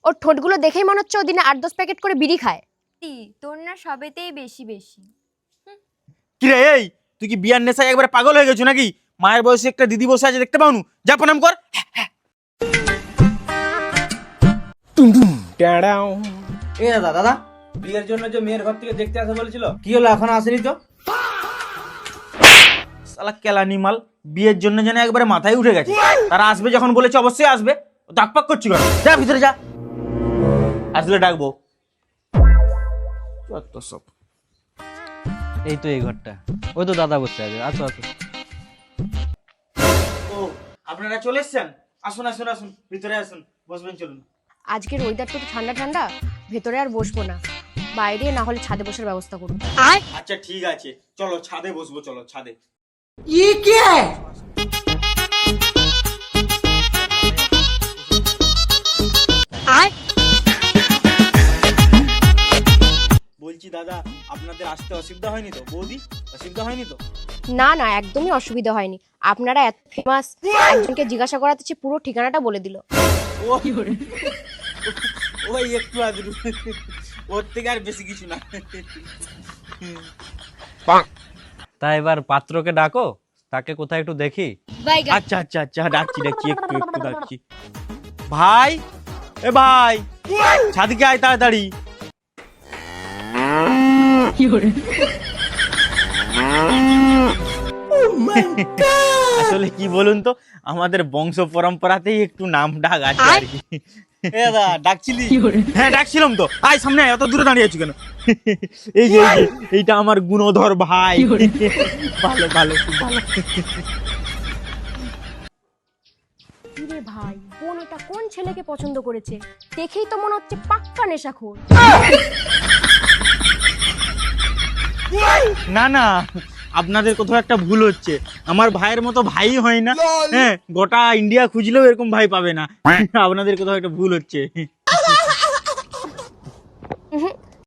ওর ঠোঁটগুলো দেখেই মনে হচ্ছে ও দিনে 8-10 প্যাকেট করে বিড়ি খায়। তোর না সবেতেই বেশি বেশি। কি রে এই, তুই কি বিয়ার নেশায় একবারে পাগল হয়ে গেছো নাকি? মায়ের বয়সে একটা দিদি বসে আছে দেখতে পাওনি? যা প্রণাম কর। এ দাদা দাদা, বিয়ের জন্য যে মেয়ের ঘর থেকে দেখতে আসে বলেছিল, কি হলো এখন আসেনি তো? শালা কেলানি মাল, বিয়ের জন্য যেন একবারে মাথায় উঠে গেছে। তারা আসবে যখন বলেছে অবশ্যই আসবে, তাকপাক করছি কেন? যা ভিতরে যা, আসলে ডাকবো। যত সব। এই তো এই ঘরটা, ওই তো দাদা বসে আছে। আসো আসো। ও আপনারা চলে এসেছেন? আসুন আসুন আসুন, ভিতরে আসুন, বসবেন, চলুন। আজকের ওয়েদারটা তো ঠান্ডা ঠান্ডা, ভেতরে আর বসবো না, বাইরে না হলে ছাদে বসার ব্যবস্থা করুন। আচ্ছা ঠিক আছে, চলো ছাদে বসবো, চলো ছাদে। বলছি দাদা, আপনাদের আসতে অসুবিধা হয়নি তো? বৌদি, অসুবিধা হয়নি তো? না না, একদমই অসুবিধা হয়নি। আপনারা এত ফেমাস, একজনকে জিজ্ঞাসা করাতে পুরো ঠিকানাটা বলে দিল। ওই একটু আদরু, ওর থেকে আর বেশি কিছু না। তাই এবার পাত্রকে ডাকো, তাকে কোথায় একটু দেখি। আচ্ছা আচ্ছা আচ্ছা, ডাকছি ডাকছি, একটু একটু ডাকছি। ভাই, এ ভাই, ছাদকে আয় তাড়াতাড়ি। আসলে কি বলুন তো, আমাদের বংশ পরম্পরাতেই একটু নাম ডাক আছে আর কি। এ দাদা, ডাকছিলি? হ্যাঁ ডাকছিলাম তো। আয় সামনে আয়, অত দূরে দাঁড়িয়ে আছো কেন? এই যে এইটা আমার গুণধর ভাই। ভালো ভালো, খুব ভালো। কিরে ভাই, বোন এটা কোন ছেলেকে পছন্দ করেছে? দেখেই তো মনে হচ্ছে পাক্কা নেশাখোর। না না, আপনাদের কোথাও একটা ভুল হচ্ছে। আমার ভাইয়ের মতো ভাই হয় না। হ্যাঁ, গোটা ইন্ডিয়া খুঁজলেও এরকম ভাই পাবে না। আপনাদের কোথাও একটা ভুল হচ্ছে।